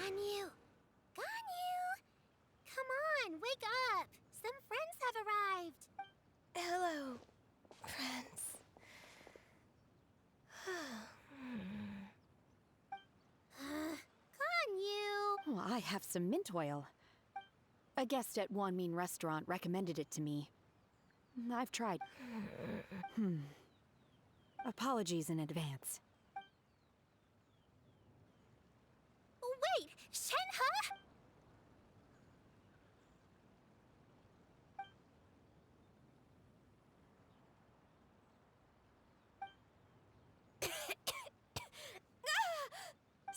Ganyu! Ganyu! Come on, wake up! Some friends have arrived! Hello, friends. Ganyu! Oh, I have some mint oil. A guest at Wanmin restaurant recommended it to me. I've tried. Apologies in advance. Wait! Shenhe?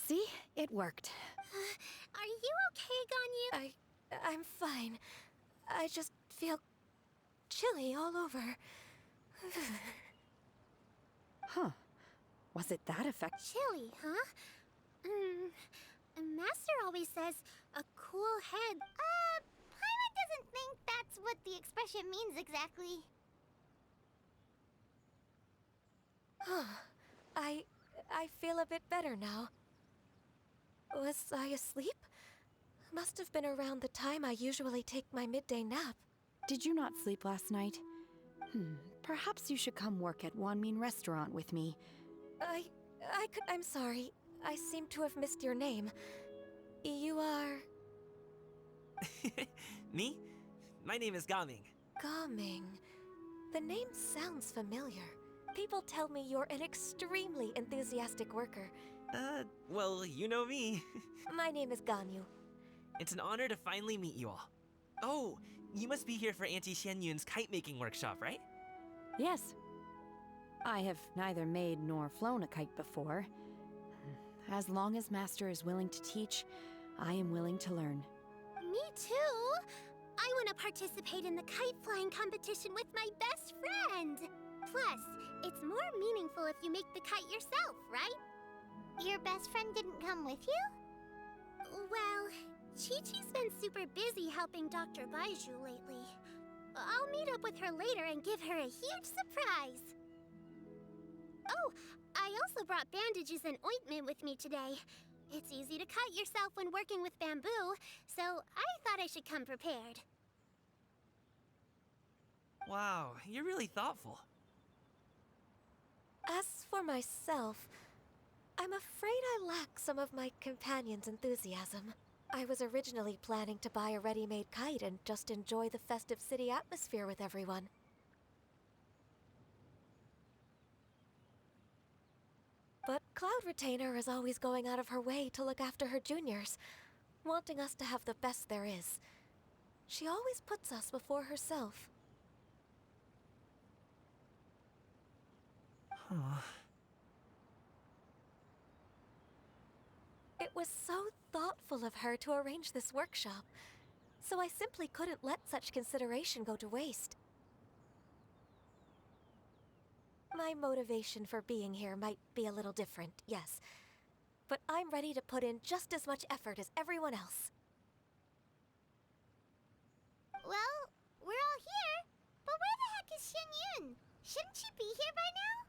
See? It worked. Are you okay, Ganyu? I'm fine. I just feel chilly all over. Huh. Was it that effective? Chilly, huh? Master always says a cool head. Paimon doesn't think that's what the expression means exactly. I feel a bit better now. Was I asleep? Must have been around the time I usually take my midday nap. Did you not sleep last night? Perhaps you should come work at Wanmin restaurant with me. I'm sorry. I seem to have missed your name. You are... Me? My name is Gaming. Gaming. The name sounds familiar. People tell me you're an extremely enthusiastic worker. Well, you know me. My name is Ganyu. It's an honor to finally meet you all. Oh, you must be here for Auntie Xianyun's kite-making workshop, right? Yes. I have neither made nor flown a kite before. As long as Master is willing to teach, I am willing to learn. Me too! I want to participate in the kite flying competition with my best friend! Plus, it's more meaningful if you make the kite yourself, right? Your best friend didn't come with you? Well, Chi-Chi's been super busy helping Dr. Baiju lately. I'll meet up with her later and give her a huge surprise. Oh, I also brought bandages and ointment with me today. It's easy to cut yourself when working with bamboo, so I thought I should come prepared. Wow, you're really thoughtful. As for myself, I'm afraid I lack some of my companion's enthusiasm. I was originally planning to buy a ready-made kite and just enjoy the festive city atmosphere with everyone. But Cloud Retainer is always going out of her way to look after her juniors, wanting us to have the best there is. She always puts us before herself. It was so thoughtful of her to arrange this workshop, so I simply couldn't let such consideration go to waste. My motivation for being here might be a little different, yes, but I'm ready to put in just as much effort as everyone else. Well, we're all here, but where the heck is Xianyun? Shouldn't she be here by now?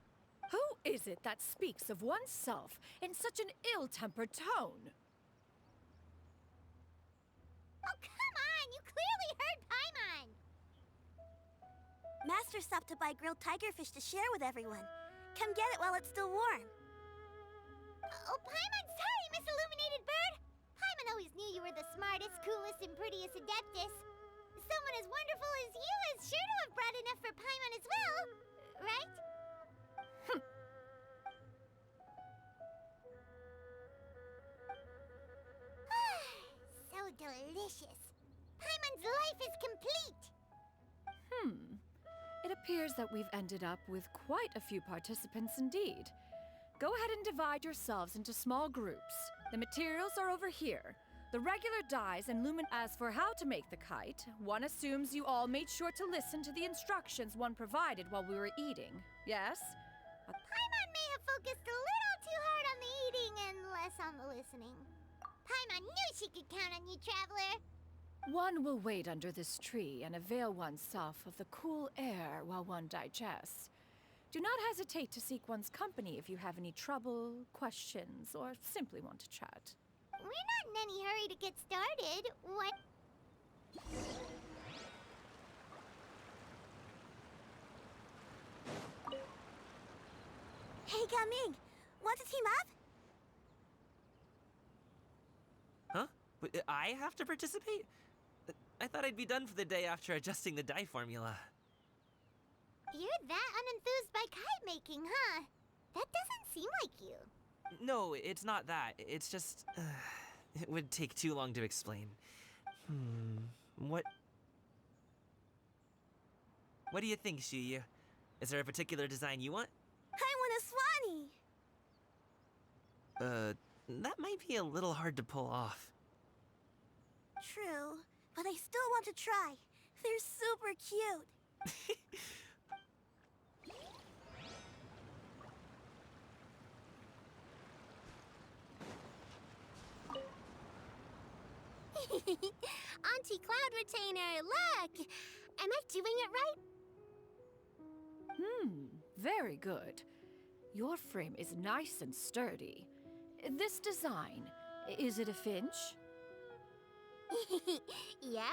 Who is it that speaks of oneself in such an ill-tempered tone? Oh, come on! You clearly heard Paimon! Master stopped to buy grilled tigerfish to share with everyone. Come get it while it's still warm. Oh, Paimon, sorry, Miss Illuminated Bird! Paimon always knew you were the smartest, coolest, and prettiest Adeptus. Someone as wonderful as you is sure to have brought enough for Paimon as well, right? So delicious. Paimon's life is complete. It appears that we've ended up with quite a few participants indeed. Go ahead and divide yourselves into small groups. The materials are over here. The regular dyes and lumen. As for how to make the kite, one assumes you all made sure to listen to the instructions one provided while we were eating. Yes? Paimon may have focused a little too hard on the eating and less on the listening. Paimon knew she could count on you, Traveler. One will wait under this tree and avail oneself of the cool air while one digests. Do not hesitate to seek one's company if you have any trouble, questions, or simply want to chat. We're not in any hurry to get started. What? Hey, Gaming! Want to team up? Huh? I have to participate? I thought I'd be done for the day after adjusting the die formula. You're that unenthused by kite making, huh? That doesn't seem like you. No, it's not that. It's just... it would take too long to explain. What do you think, Shuyu? Is there a particular design you want? I want a swanee! That might be a little hard to pull off. True, but I still want to try. They're super cute. Auntie Cloud Retainer, look! Am I doing it right? Very good. Your frame is nice and sturdy. This design, is it a finch? Yep.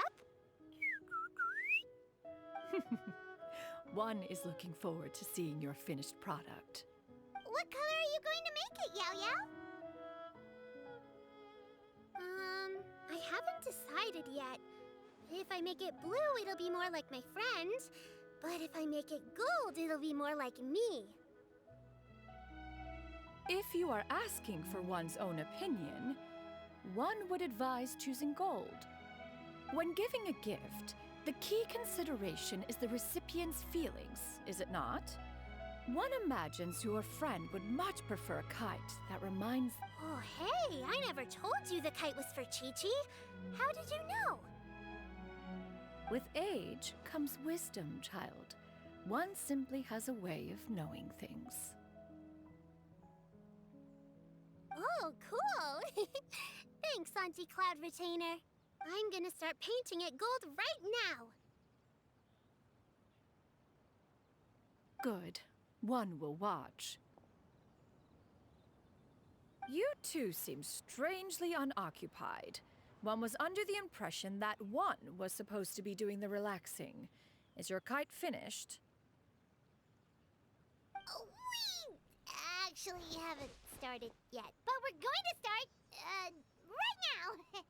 One is looking forward to seeing your finished product. What color are you going to make it, Yao Yao? I haven't decided yet. If I make it blue, it'll be more like my friend. But if I make it gold, it'll be more like me. If you are asking for one's own opinion, one would advise choosing gold. When giving a gift, the key consideration is the recipient's feelings, is it not? One imagines your friend would much prefer a kite that reminds... Oh, hey, I never told you the kite was for Chi-Chi. How did you know? With age comes wisdom, child. One simply has a way of knowing things. Oh, cool. Thanks, Auntie Cloud Retainer. I'm gonna start painting it gold right now. Good. One will watch. You two seem strangely unoccupied. One was under the impression that one was supposed to be doing the relaxing. Is your kite finished? We actually haven't started yet, but we're going to start, right now.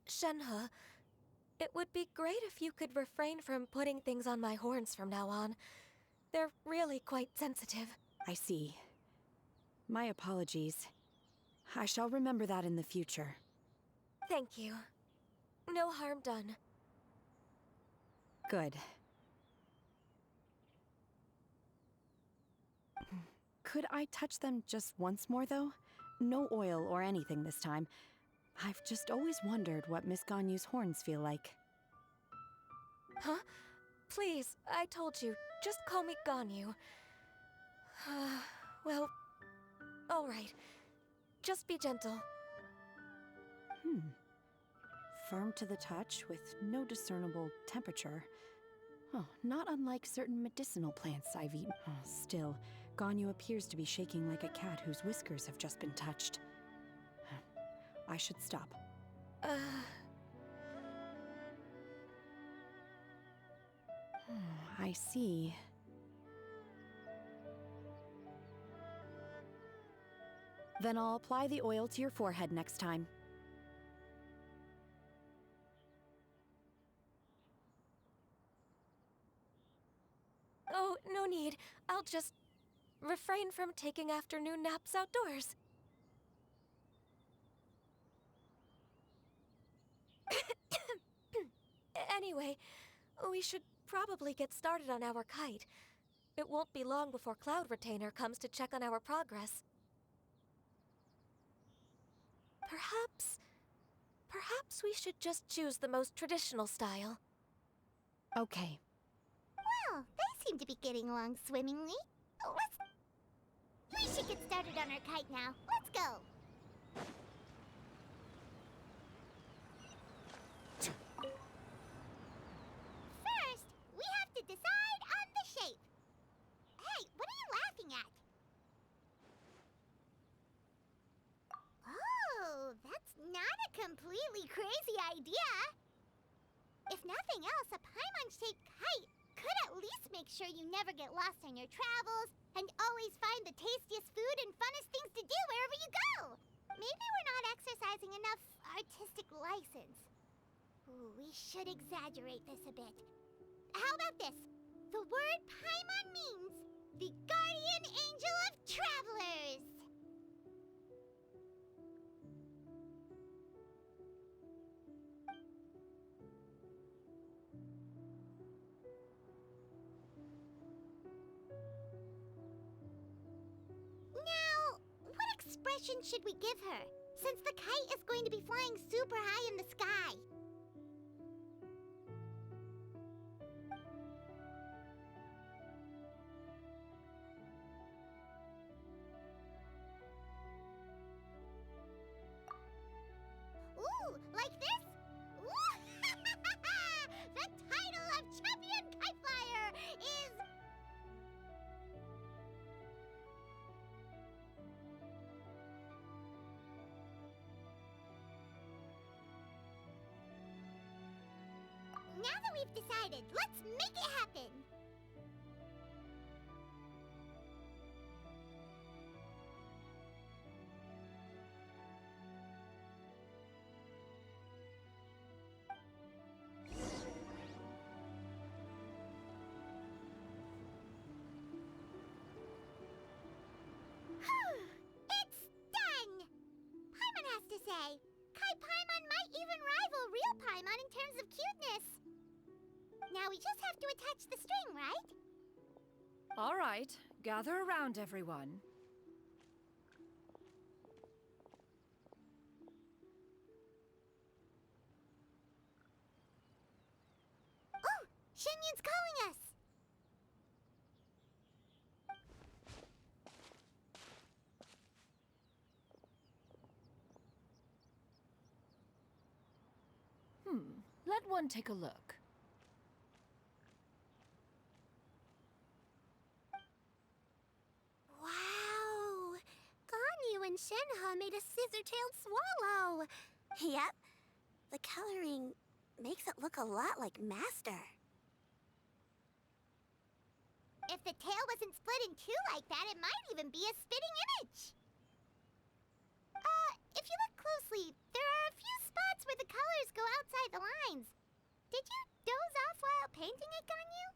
Shenhe, it would be great if you could refrain from putting things on my horns from now on. They're really quite sensitive. I see. My apologies. I shall remember that in the future. Thank you. No harm done. Good. Could I touch them just once more, though? No oil or anything this time. I've just always wondered what Miss Ganyu's horns feel like. Huh? Please, I told you. Just call me Ganyu. Well, all right. Just be gentle. Firm to the touch with no discernible temperature. Oh, not unlike certain medicinal plants I've eaten. Oh, still, Ganyu appears to be shaking like a cat whose whiskers have just been touched. I should stop. I see. Then I'll apply the oil to your forehead next time. Oh, no need. I'll just refrain from taking afternoon naps outdoors. Anyway, we should probably get started on our kite. It won't be long before Cloud Retainer comes to check on our progress. Perhaps we should just choose the most traditional style. Okay. Well, they seem to be getting along swimmingly. We should get started on our kite now. Let's go. First, we have to decide on the shape. Hey, what are you laughing at? Oh, that's not a completely crazy idea. If nothing else, a Paimon-shaped kite could at least make sure you never get lost on your travels and always find the tastiest food and funnest things to do wherever you go. Maybe we're not exercising enough artistic license. Ooh, we should exaggerate this a bit. How about this? The word Paimon means the guardian angel of travelers. Now, what expression should we give her, since the kite is going to be flying super high in the sky? Ooh, like this? Ooh. The title of champion kite flyer is... Now that we've decided, let's make it happen! It's done! Paimon has to say, Kai Paimon might even rival real Paimon in terms of cuteness. Now we just have to attach the string, right? All right, gather around, everyone. Oh, Shenyun's calling us! Let one take a look. Wow! Ganyu and Shenhe made a scissor-tailed swallow! Yep. The coloring makes it look a lot like Master. If the tail wasn't split in two like that, it might even be a spitting image! If you look closely, there are a few spots where the colors go outside the lines. Did you doze off while painting it, Ganyu?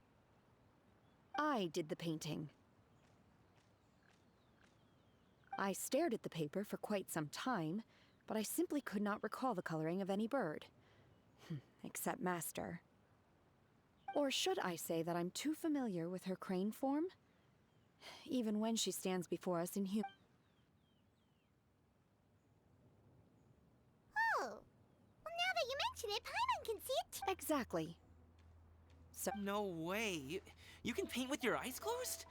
I did the painting. I stared at the paper for quite some time, but I simply could not recall the coloring of any bird. Except Master. Or should I say that I'm too familiar with her crane form? Even when she stands before us in human... Oh, well, now that you mention it, Paimon can see it too. Exactly. So... No way. You can paint with your eyes closed?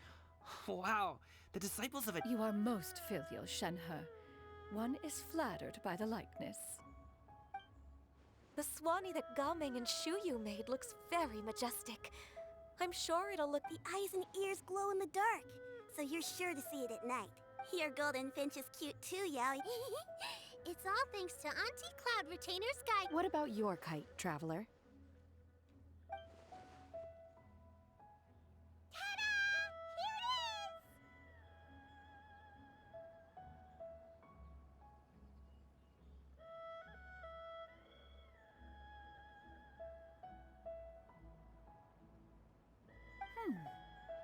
Wow. The disciples of a... You are most filial, Shenhe. One is flattered by the likeness. The swanee that Gaming and Shuyu made looks very majestic. I'm sure it'll look... The eyes and ears glow in the dark, so you're sure to see it at night. Your golden finch is cute too, Yaoi. It's all thanks to Auntie Cloud Retainer's guide. What about your kite, Traveler? Ta-da! Here it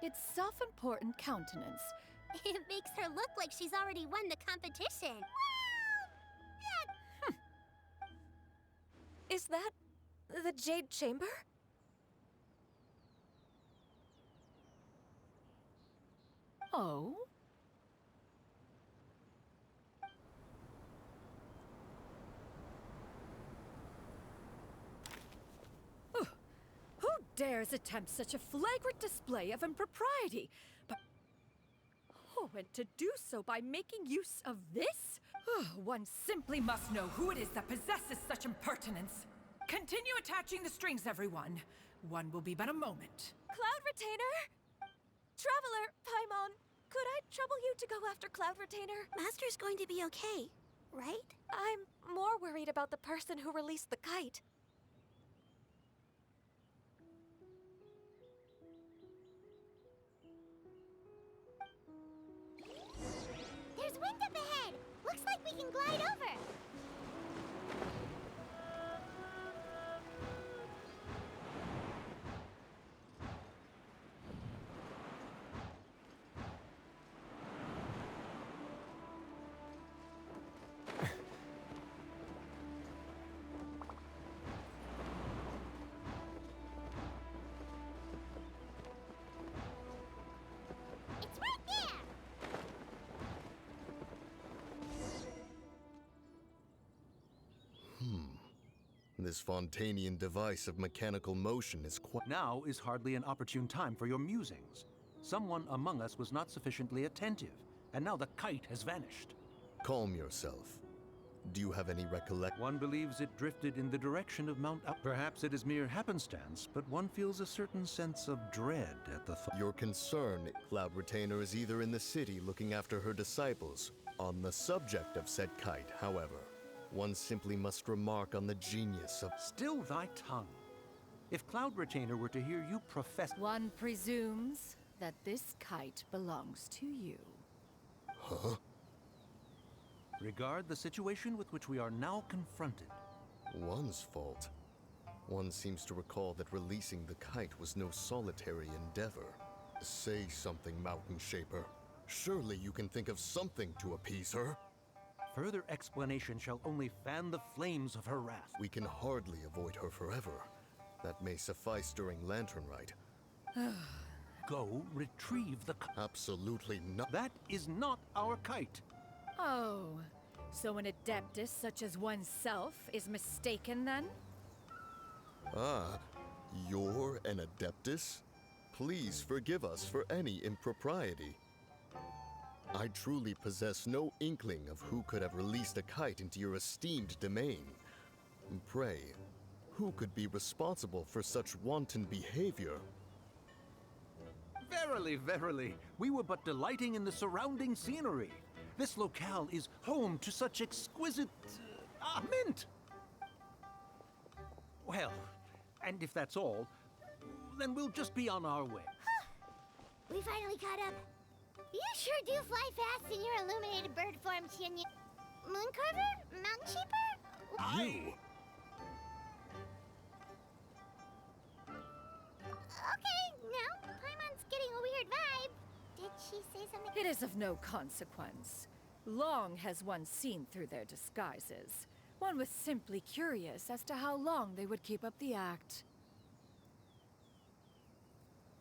is! Its self-important countenance. It makes her look like she's already won the competition. Is that the Jade Chamber? Oh? Who dares attempt such a flagrant display of impropriety? But Oh, and to do so by making use of this? One simply must know who it is that possesses such impertinence. Continue attaching the strings, everyone. One will be but a moment. Cloud Retainer! Traveler, Paimon, could I trouble you to go after Cloud Retainer? Master's going to be okay, right? I'm more worried about the person who released the kite. There's wind up ahead! Looks like we can glide over! It's right there! This Fontanian device of mechanical motion is quite... Now is hardly an opportune time for your musings. Someone among us was not sufficiently attentive, and now the kite has vanished. Calm yourself. Do you have any recollection? One believes it drifted in the direction of Mount Up. Perhaps it is mere happenstance, but one feels a certain sense of dread at the thought. Your concern, Cloud Retainer, is either in the city looking after her disciples. On the subject of said kite, however, one simply must remark on the genius of... Still thy tongue. If Cloud Retainer were to hear you profess... One presumes that this kite belongs to you. Huh? Regard the situation with which we are now confronted. One's fault. One seems to recall that releasing the kite was no solitary endeavor. Say something, Mountain Shaper. Surely you can think of something to appease her. Further explanation shall only fan the flames of her wrath. We can hardly avoid her forever. That may suffice during Lantern Rite. Go retrieve the kite. Absolutely not. That is not our kite. Oh, so an adeptus such as oneself is mistaken then? Ah, you're an adeptus? Please forgive us for any impropriety. I truly possess no inkling of who could have released a kite into your esteemed domain. Pray, who could be responsible for such wanton behavior? Verily, verily, we were but delighting in the surrounding scenery. This locale is home to such exquisite... mint! Well, and if that's all, then we'll just be on our way. We finally caught up. You sure do fly fast in your illuminated bird form, Qianyu. Mooncarver? Mountain Sheeper? You! Okay, now Paimon's getting a weird vibe. Did she say something? It is of no consequence. Long has one seen through their disguises. One was simply curious as to how long they would keep up the act.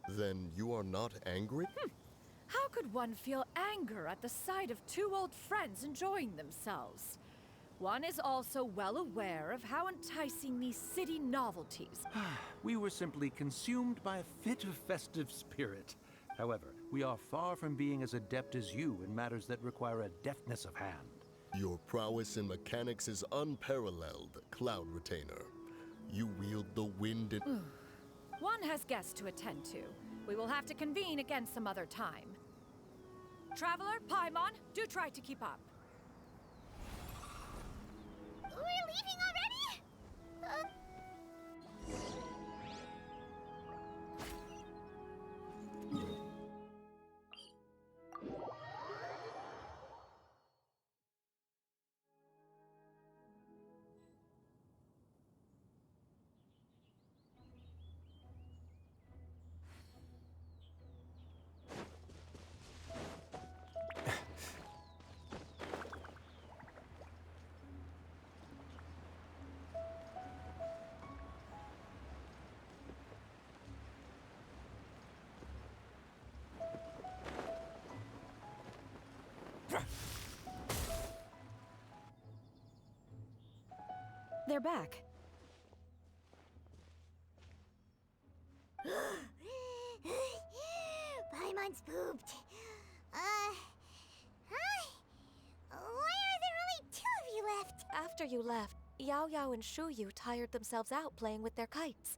Then you are not angry? How could one feel anger at the sight of two old friends enjoying themselves? One is also well aware of how enticing these city novelties. We were simply consumed by a fit of festive spirit. However, we are far from being as adept as you in matters that require a deftness of hand. Your prowess in mechanics is unparalleled, Cloud Retainer. You wield the wind and... One has guests to attend to. We will have to convene again some other time. Traveler, Paimon, do try to keep up. We're leaving already? They're back. Paimon's pooped. After you left, Yao Yao and Shu Yu tired themselves out playing with their kites.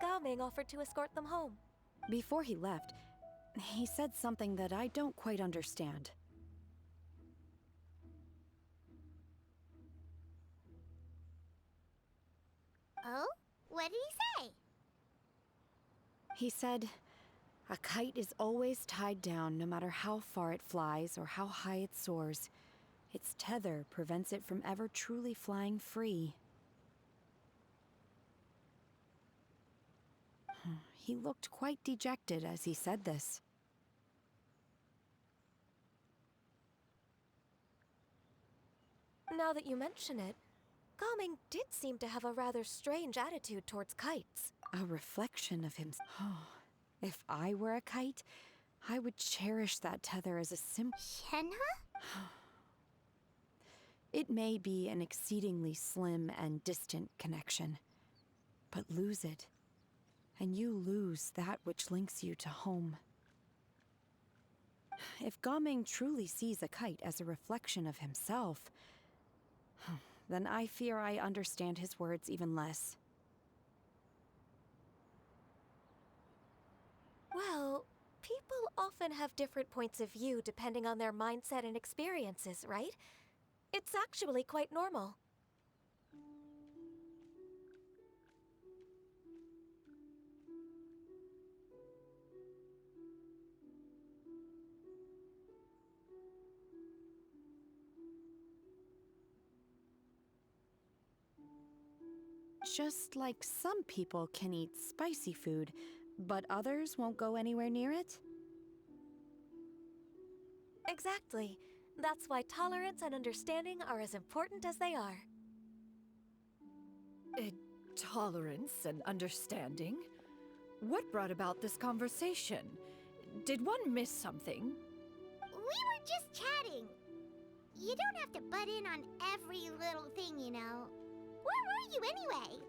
Gao Ming offered to escort them home. Before he left, he said something that I don't quite understand. Oh? What did he say? He said, a kite is always tied down no matter how far it flies or how high it soars. Its tether prevents it from ever truly flying free. He looked quite dejected as he said this. Now that you mention it, Gao Ming did seem to have a rather strange attitude towards kites. A reflection of himself. If I were a kite, I would cherish that tether as a symbol. Shenhe? It may be an exceedingly slim and distant connection, but lose it, and you lose that which links you to home. If Gao Ming truly sees a kite as a reflection of himself, then I fear I understand his words even less. Well, people often have different points of view depending on their mindset and experiences, right? It's actually quite normal. Just like some people can eat spicy food, but others won't go anywhere near it? Exactly. That's why tolerance and understanding are as important as they are. Tolerance and understanding? What brought about this conversation? Did one miss something? We were just chatting. You don't have to butt in on every little thing, you know. Where were you anyway?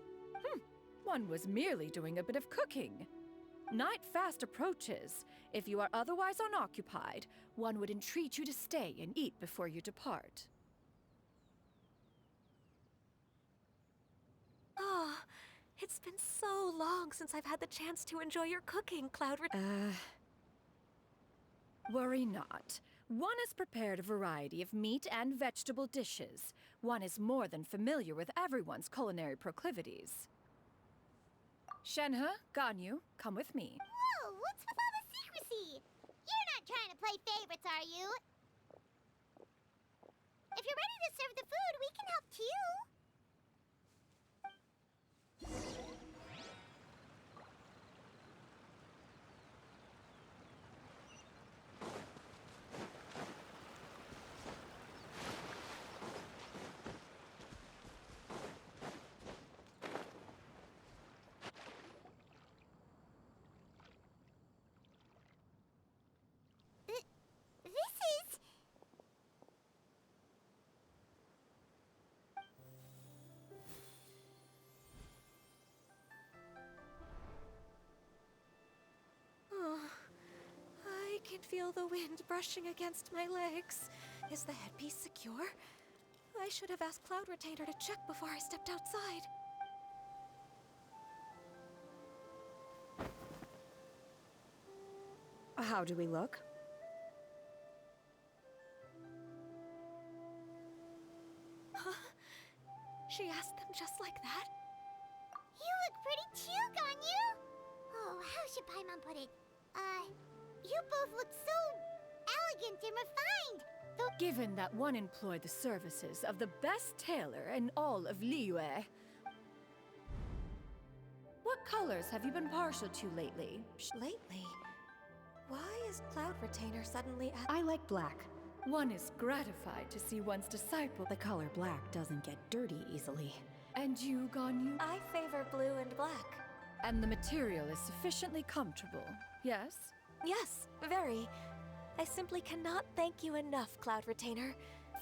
One was merely doing a bit of cooking. Night fast approaches. If you are otherwise unoccupied, one would entreat you to stay and eat before you depart. Oh, it's been so long since I've had the chance to enjoy your cooking, Cloud. Worry not. One has prepared a variety of meat and vegetable dishes. One is more than familiar with everyone's culinary proclivities. Shenhe, Ganyu, come with me. Whoa, what's with all the secrecy? You're not trying to play favorites, are you? If you're ready to serve the food, we can help too. This is... Oh, I can feel the wind brushing against my legs. Is the headpiece secure? I should have asked Cloud Retainer to check before I stepped outside. How do we look? Huh? She asked them just like that? You look pretty too, Ganyu! Oh, how should Paimon put it? You both look so elegant and refined! Though Given that one employed the services of the best tailor in all of Liyue, what colors have you been partial to lately? Lately? Why is Cloud Retainer suddenly at— I like black. One is gratified to see one's disciple. The color black doesn't get dirty easily. And you, Ganyu? I favor blue and black. And the material is sufficiently comfortable, yes? Yes, very. I simply cannot thank you enough, Cloud Retainer.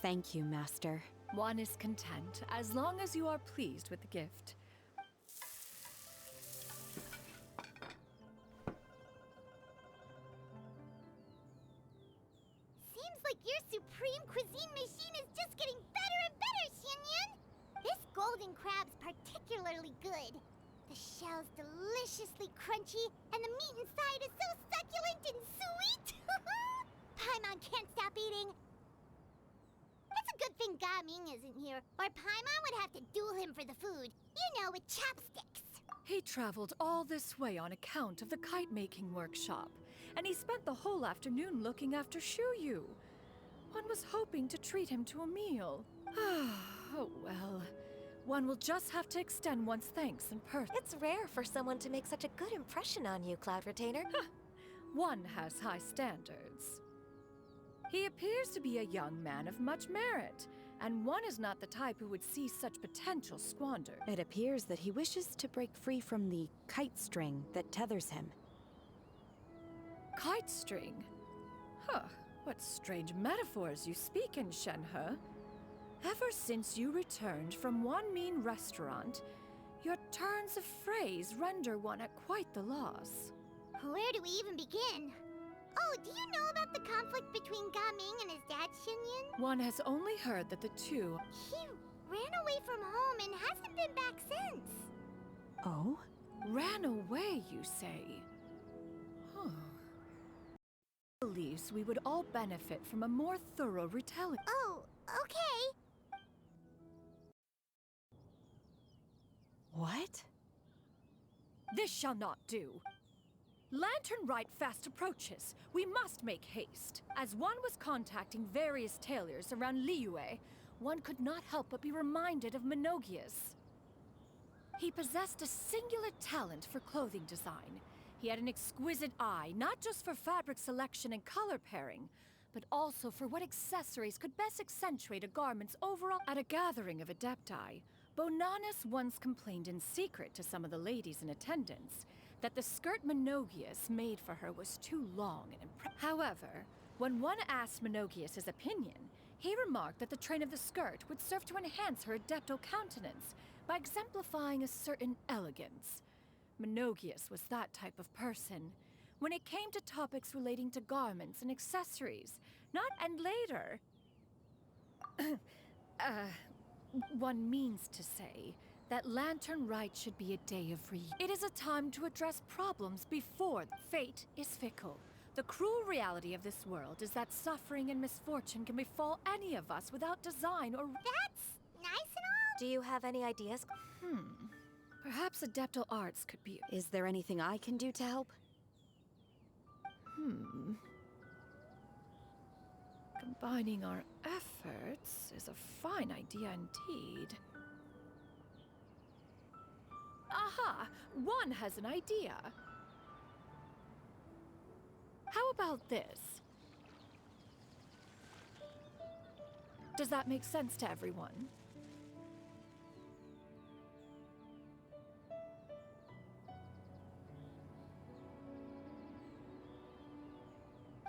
Thank you, Master. One is content as long as you are pleased with the gift. like your supreme cuisine machine is just getting better and better, Xianyun! This golden crab's particularly good. The shell's deliciously crunchy, and the meat inside is so succulent and sweet! Paimon can't stop eating. It's a good thing Gaming isn't here, or Paimon would have to duel him for the food. You know, with chopsticks. He traveled all this way on account of the kite-making workshop, and he spent the whole afternoon looking after Shuyu. One was hoping to treat him to a meal. Oh well. One will just have to extend one's thanks in person. It's rare for someone to make such a good impression on you, Cloud Retainer. One has high standards. He appears to be a young man of much merit, and one is not the type who would see such potential squandered. It appears that he wishes to break free from the kite string that tethers him. Kite string? Huh, what strange metaphors you speak in, Shenhe. Ever since you returned from one mean restaurant, your turns of phrase render one at quite the loss. Where do we even begin? Oh, do you know about the conflict between Gaming and his dad, Xianyun? One has only heard that the two... He ran away from home and hasn't been back since. Oh? Ran away, you say? Huh. Believes we would all benefit from a more thorough retelling. Oh, okay. What? This shall not do. Lantern Rite fast approaches. We must make haste. As one was contacting various tailors around Liyue, one could not help but be reminded of Menogias. He possessed a singular talent for clothing design. He had an exquisite eye, not just for fabric selection and color pairing, but also for what accessories could best accentuate a garment's overall... At a gathering of Adepti, Bonanis once complained in secret to some of the ladies in attendance that the skirt Menogias made for her was too long and However, when one asked Menogias his opinion, he remarked that the train of the skirt would serve to enhance her adepto countenance by exemplifying a certain elegance. Menogias was that type of person. When it came to topics relating to garments and accessories, and later... one means to say that Lantern Rite should be a day of reunion. It is a time to address problems before fate is fickle. The cruel reality of this world is that suffering and misfortune can befall any of us without design or... That's nice and all. Do you have any ideas? Perhaps Adeptal Arts could be... Is there anything I can do to help? Combining our efforts is a fine idea indeed. Aha! One has an idea. How about this? Does that make sense to everyone?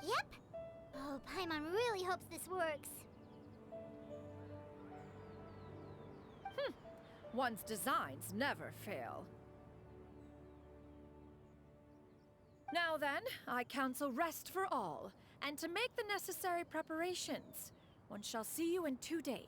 Yep. Oh, Paimon really hopes this works. One's designs never fail. Now then, I counsel rest for all, and to make the necessary preparations. One shall see you in 2 days.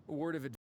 A word of advice.